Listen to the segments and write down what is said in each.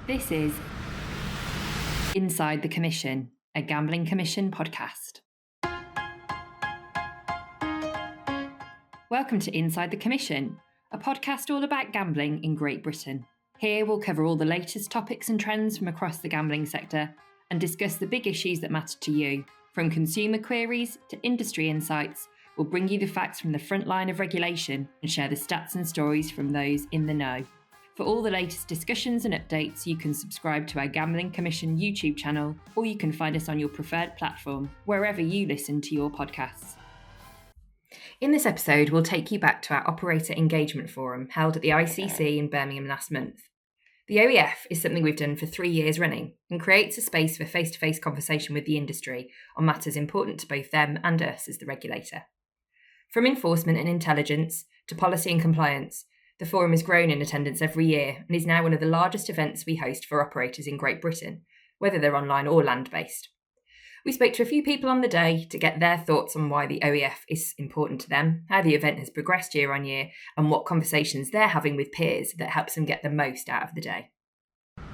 This is Inside the Commission, a Gambling Commission podcast. Welcome to Inside the Commission, a podcast all about gambling in Great Britain. Here we'll cover all the latest topics and trends from across the gambling sector and discuss the big issues that matter to you. From consumer queries to industry insights, we'll bring you the facts from the front line of regulation and share the stats and stories from those in the know. For all the latest discussions and updates, you can subscribe to our Gambling Commission YouTube channel, or you can find us on your preferred platform, wherever you listen to your podcasts. In this episode, we'll take you back to our Operator Engagement Forum held at the ICC in Birmingham last month. The OEF is something we've done for 3 years running and creates a space for face-to-face conversation with the industry on matters important to both them and us as the regulator. From enforcement and intelligence to policy and compliance, the forum has grown in attendance every year and is now one of the largest events we host for operators in Great Britain, whether they're online or land-based. We spoke to a few people on the day to get their thoughts on why the OEF is important to them, how the event has progressed year on year, and what conversations they're having with peers that helps them get the most out of the day.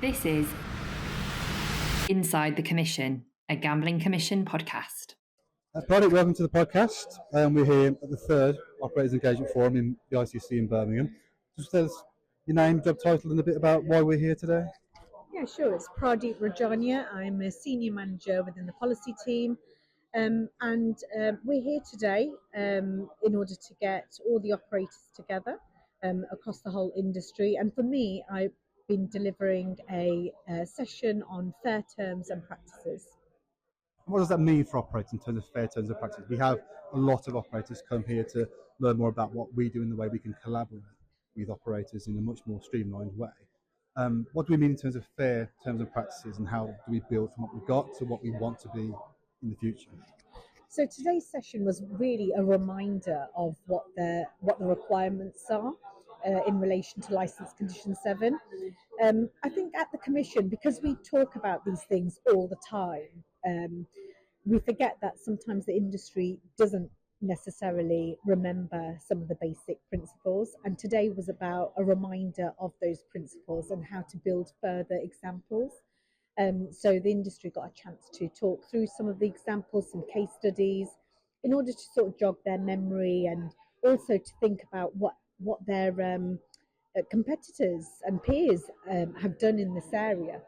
This is Inside the Commission, a Gambling Commission podcast. Product, welcome to the podcast. We're here at the third Operators Engagement Forum in the ICC in Birmingham. Just tell us your name, job title, and a bit about why we're here today. Yeah, sure. It's Pradeep Rajania. I'm a senior manager within the policy team. We're here today in order to get all the operators together across the whole industry. And for me, I've been delivering a session on fair terms and practices. What does that mean for operators in terms of fair terms and practices? We have a lot of operators come here to learn more about what we do and the way we can collaborate with operators in a much more streamlined way. What do we mean in terms of fair terms and practices, and how do we build from what we've got to what we want to be in the future? So today's session was really a reminder of what the requirements are in relation to Licence Condition 7. I think at the Commission, because we talk about these things all the time, we forget that sometimes the industry doesn't necessarily remember some of the basic principles, and today was about a reminder of those principles and how to build further examples. So the industry got a chance to talk through some of the examples, some case studies, in order to sort of jog their memory and also to think about what their competitors and peers have done in this area.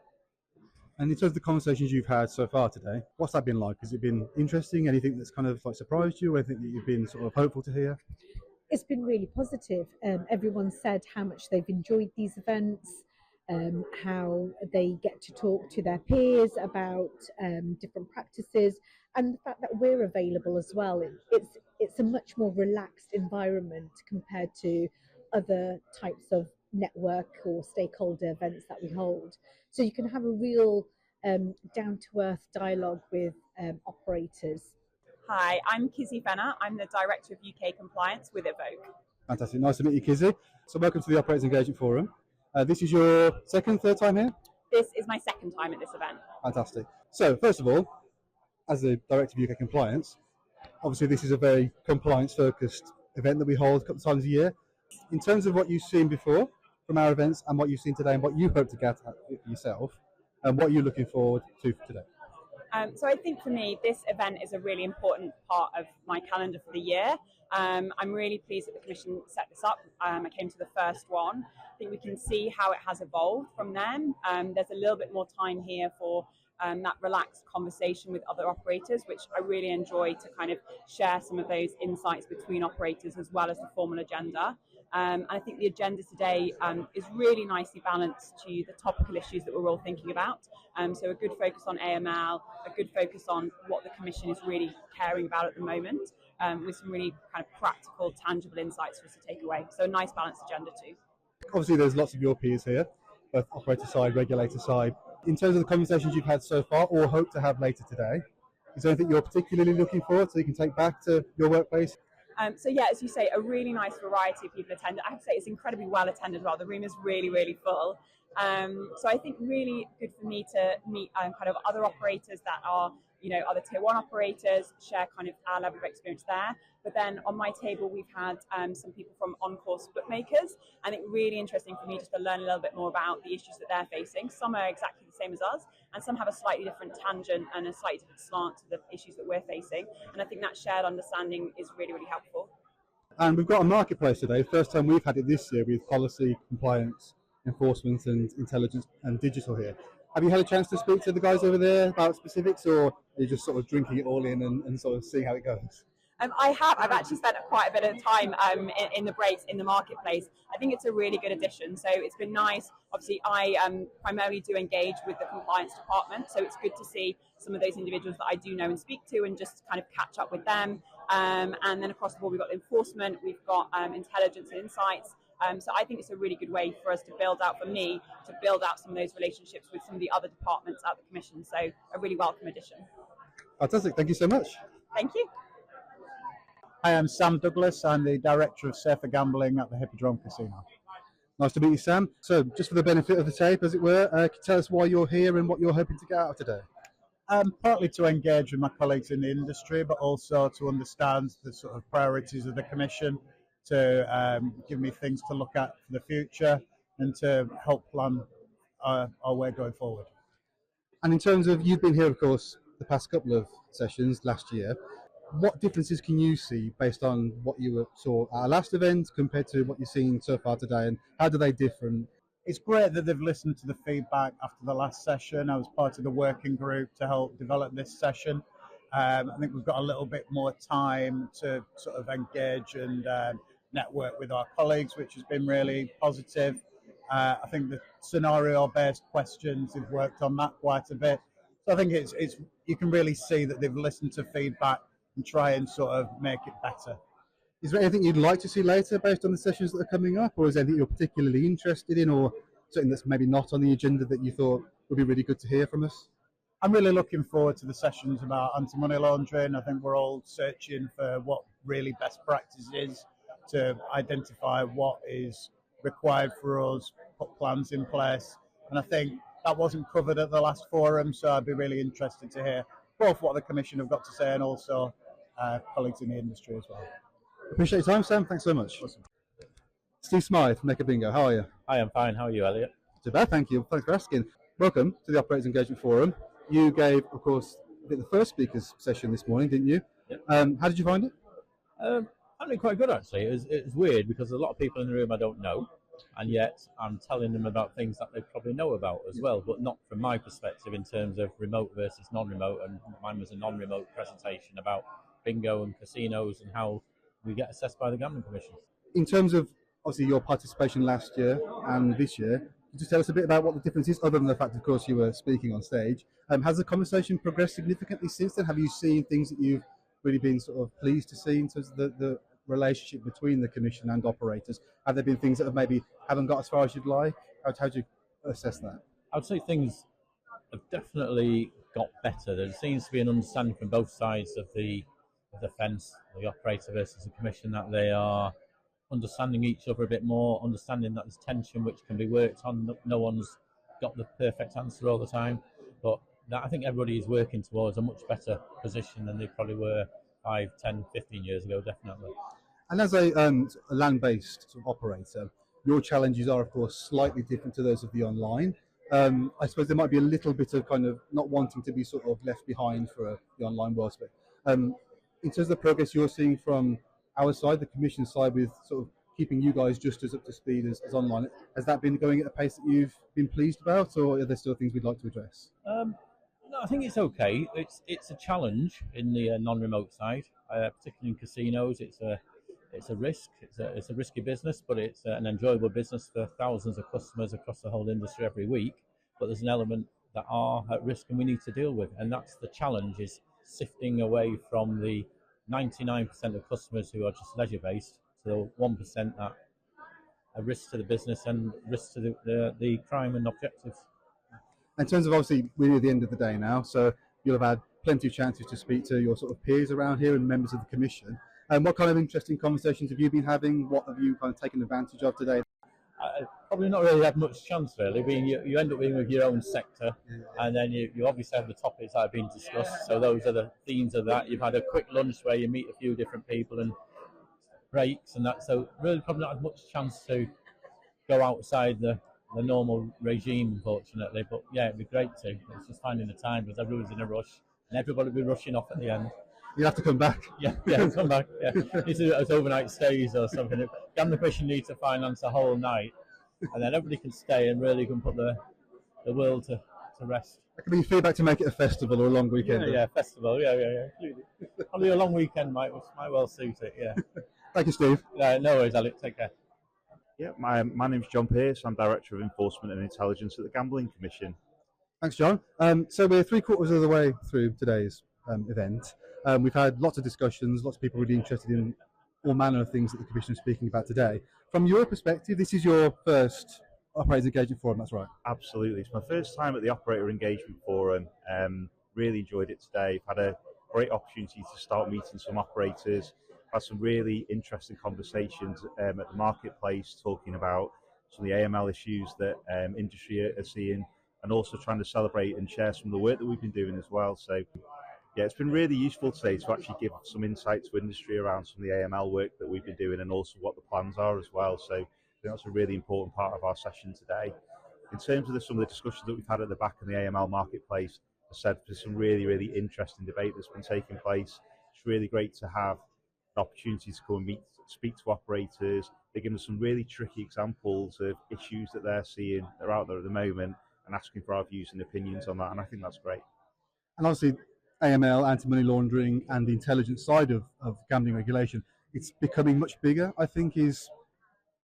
And in terms of the conversations you've had so far today, what's that been like? Has it been interesting? Anything that's kind of like surprised you? Anything that you've been sort of hopeful to hear? It's been really positive. Everyone said how much they've enjoyed these events, how they get to talk to their peers about different practices, and the fact that we're available as well. It's a much more relaxed environment compared to other types of network or stakeholder events that we hold. So you can have a real down-to-earth dialogue with operators. Hi, I'm Kizzy Fenner. I'm the Director of UK Compliance with Evoke. Fantastic. Nice to meet you, Kizzy. So welcome to the Operators Engagement Forum. This is your third time here? This is my second time at this event. Fantastic. So first of all, as the Director of UK Compliance, obviously this is a very compliance-focused event that we hold a couple of times a year. In terms of what you've seen before from our events and what you've seen today and what you hope to get at yourself, and what you're looking forward to today. So I think for me, this event is a really important part of my calendar for the year. I'm really pleased that the Commission set this up. I came to the first one. I think we can see how it has evolved from then. There's a little bit more time here for that relaxed conversation with other operators, which I really enjoy, to kind of share some of those insights between operators as well as the formal agenda. And I think the agenda today is really nicely balanced to the topical issues that we're all thinking about. So a good focus on AML, a good focus on what the Commission is really caring about at the moment, with some really kind of practical, tangible insights for us to take away. So a nice balanced agenda too. Obviously there's lots of your peers here, both operator side, regulator side. In terms of the conversations you've had so far or hope to have later today, is there anything you're particularly looking forward so you can take back to your workplace? So yeah, as you say, a really nice variety of people attended. I have to say it's incredibly well attended as well. The room is really, really full. So I think really good for me to meet kind of other operators that are, other tier one operators, share kind of our level of experience there. But then on my table, we've had some people from on-course bookmakers. I think really interesting for me just to learn a little bit more about the issues that they're facing. Some are exactly the same as us, and some have a slightly different tangent and a slightly different slant to the issues that we're facing. And I think that shared understanding is really, really helpful. And we've got a marketplace today. First time we've had it this year with policy, compliance, enforcement, and intelligence and digital here. Have you had a chance to speak to the guys over there about specifics, or are you just sort of drinking it all in and sort of seeing how it goes? I have. I've actually spent quite a bit of time in the breaks in the marketplace. I think it's a really good addition. So it's been nice. Obviously, I primarily do engage with the compliance department. So it's good to see some of those individuals that I do know and speak to and just kind of catch up with them. And then across the board, we've got enforcement, we've got intelligence and insights. So I think it's a really good way for us to build out, for me, to build out some of those relationships with some of the other departments at the Commission. So a really welcome addition. Fantastic. Thank you so much. Thank you. Hi, I'm Sam Douglas. I'm the Director of Safer Gambling at the Hippodrome Casino. Nice to meet you, Sam. So, just for the benefit of the tape, as it were, can you tell us why you're here and what you're hoping to get out of today? Partly to engage with my colleagues in the industry, but also to understand the sort of priorities of the Commission, to give me things to look at for the future, and to help plan our way going forward. And in terms of, you've been here, of course, the past couple of sessions last year. What differences can you see based on what you saw at our last event compared to what you're seeing so far today, and how do they differ? It's great that they've listened to the feedback after the last session. I was part of the working group to help develop this session. I think we've got a little bit more time to sort of engage and network with our colleagues, which has been really positive. I think the scenario-based questions, they've worked on that quite a bit. So I think it's you can really see that they've listened to feedback and try and sort of make it better. Is there anything you'd like to see later based on the sessions that are coming up, or is there anything you're particularly interested in, or something that's maybe not on the agenda that you thought would be really good to hear from us? I'm really looking forward to the sessions about anti-money laundering. I think we're all searching for what really best practice is to identify what is required for us, put plans in place. And I think that wasn't covered at the last forum, so I'd be really interested to hear both what the Commission have got to say and also colleagues in the industry as well. Appreciate your time, Sam. Thanks so much. Awesome. Steve Smythe from Make a Bingo. How are you? Hi, I'm fine. How are you, Elliot? Too bad, thank you. Thanks for asking. Welcome to the Operators Engagement Forum. You gave, of course, the first speakers session this morning, didn't you? Yep. How did you find it? I found it quite good, actually. It was weird because there's a lot of people in the room I don't know, and yet I'm telling them about things that they probably know about as well, but not from my perspective in terms of remote versus non-remote. And mine was a non-remote presentation about bingo and casinos and how we get assessed by the Gambling Commission. In terms of, obviously, your participation last year and this year, could you just tell us a bit about what the difference is, other than the fact, of course, you were speaking on stage? Has the conversation progressed significantly since then? Have you seen things that you've really been sort of pleased to see in terms of the relationship between the Commission and operators? Have there been things that have maybe haven't got as far as you'd like? How do you assess that? I would say things have definitely got better. There seems to be an understanding from both sides of the fence, the operator versus the Commission, that they are understanding each other a bit more, understanding that there's tension which can be worked on. No one's got the perfect answer all the time, but I think everybody is working towards a much better position than they probably were 5, 10, 15 years ago, definitely. And as a land-based sort of operator, your challenges are, of course, slightly different to those of the online. I suppose there might be a little bit of kind of not wanting to be sort of left behind for the online world. But in terms of the progress you're seeing from our side, the Commission side, with sort of keeping you guys just as up to speed as online, has that been going at a pace that you've been pleased about, or are there still things we'd like to address? No, I think it's okay. It's a challenge in the non-remote side, particularly in casinos. It's a risk. It's a risky business, but it's an enjoyable business for thousands of customers across the whole industry every week. But there's an element that are at risk and we need to deal with, and that's the challenge: is sifting away from the 99% of customers who are just leisure-based to the 1% that are risks to the business and risks to the crime and objectives. In terms of, obviously, we're near the end of the day now, so you'll have had plenty of chances to speak to your sort of peers around here and members of the Commission. And what kind of interesting conversations have you been having? What have you kind of taken advantage of today? Probably not really had much chance, really. I mean, you end up being with your own sector, and then you obviously have the topics that have been discussed. So those are the themes of that. You've had a quick lunch where you meet a few different people and breaks and that. So really probably not had much chance to go outside the normal regime, unfortunately. But yeah, it'd be great to. It's just finding the time because everyone's in a rush and everybody will be rushing off at the end. You have to come back. Yeah, come back. Yeah, it's overnight stays or something. Gambling Commission needs to finance a whole night, and then everybody can stay and really can put the world to rest. That could be feedback to make it a festival or a long weekend. Yeah, festival. Yeah. Probably a long weekend might well suit it. Yeah. Thank you, Steve. No worries, Alex. Take care. Yeah, my name's John Pearce. I'm Director of Enforcement and Intelligence at the Gambling Commission. Thanks, John. So we're 3/4 of the way through today's event. We've had lots of discussions, lots of people really interested in all manner of things that the Commission is speaking about today. From your perspective, this is your first Operators Engagement Forum, that's right? Absolutely. It's my first time at the Operator Engagement Forum. Really enjoyed it today. Had a great opportunity to start meeting some operators. Had some really interesting conversations at the marketplace, talking about some of the AML issues that industry are seeing, and also trying to celebrate and share some of the work that we've been doing as well. So yeah, it's been really useful today to actually give some insight to industry around some of the AML work that we've been doing and also what the plans are as well. So I think that's a really important part of our session today. In terms of some of the discussions that we've had at the back of the AML marketplace, as I said, there's some really interesting debate that's been taking place. It's really great to have an opportunity to go and speak to operators. They're giving us some really tricky examples of issues that they're seeing that are out there at the moment and asking for our views and opinions on that, and I think that's great. And obviously, AML, anti-money laundering, and the intelligence side of gambling regulation, it's becoming much bigger, I think is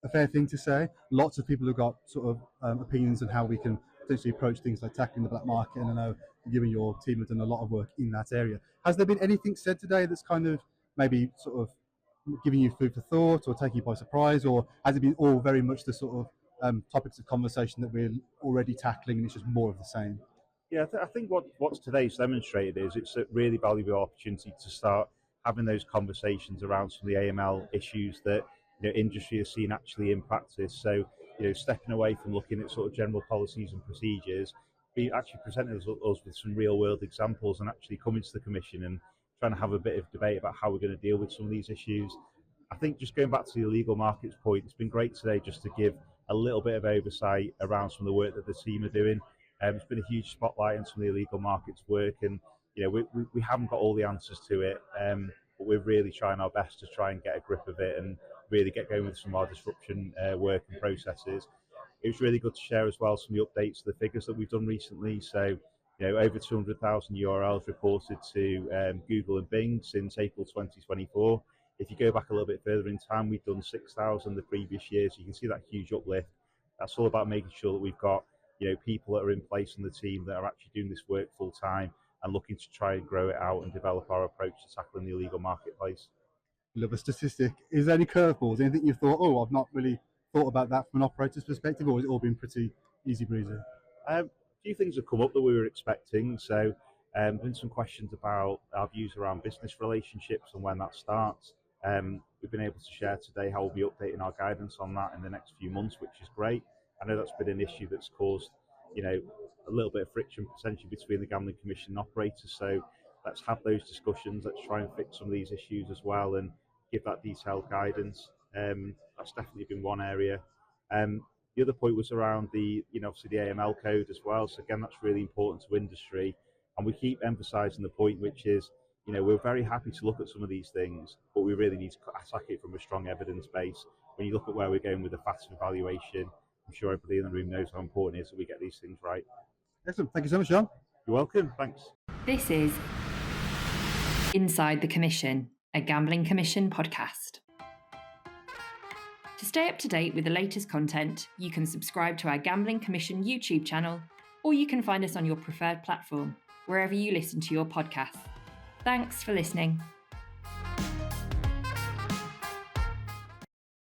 a fair thing to say. Lots of people have got sort of opinions on how we can potentially approach things like tackling the black market, and I know you and your team have done a lot of work in that area. Has there been anything said today that's kind of maybe sort of giving you food for thought or taking you by surprise, or has it been all very much the sort of topics of conversation that we're already tackling and it's just more of the same? Yeah, I think what's today's demonstrated is it's a really valuable opportunity to start having those conversations around some of the AML issues that industry is seeing actually in practice. So stepping away from looking at sort of general policies and procedures, be actually presenting us with some real world examples and actually coming to the Commission and trying to have a bit of debate about how we're going to deal with some of these issues. I think just going back to the illegal markets point, it's been great today just to give a little bit of oversight around some of the work that the team are doing. It's been a huge spotlight on some of the illegal markets work, and we haven't got all the answers to it, but we're really trying our best to try and get a grip of it and really get going with some of our disruption work and processes. It was really good to share as well some of the updates to the figures that we've done recently. So over 200,000 URLs reported to Google and Bing since April 2024. If you go back a little bit further in time, we've done 6,000 the previous year, so you can see that huge uplift. That's all about making sure that we've got people that are in place in the team that are actually doing this work full time and looking to try and grow it out and develop our approach to tackling the illegal marketplace. Love a statistic. Is there any curveballs? Anything you've thought, I've not really thought about that from an operator's perspective, or has it all been pretty easy breezy? A few things have come up that we were expecting. So been some questions about our views around business relationships and when that starts. We've been able to share today how we'll be updating our guidance on that in the next few months, which is great. I know that's been an issue that's caused, a little bit of friction potentially between the Gambling Commission and operators. So let's have those discussions. Let's try and fix some of these issues as well and give that detailed guidance. That's definitely been one area. The other point was around the, obviously the AML code as well. So again, that's really important to industry. And we keep emphasising the point, which is, we're very happy to look at some of these things, but we really need to attack it from a strong evidence base. When you look at where we're going with the FATF evaluation, I'm sure everybody in the room knows how important it is that we get these things right. Excellent. Thank you so much, John. You're welcome. Thanks. This is Inside the Commission, a Gambling Commission podcast. To stay up to date with the latest content, you can subscribe to our Gambling Commission YouTube channel, or you can find us on your preferred platform, wherever you listen to your podcasts. Thanks for listening.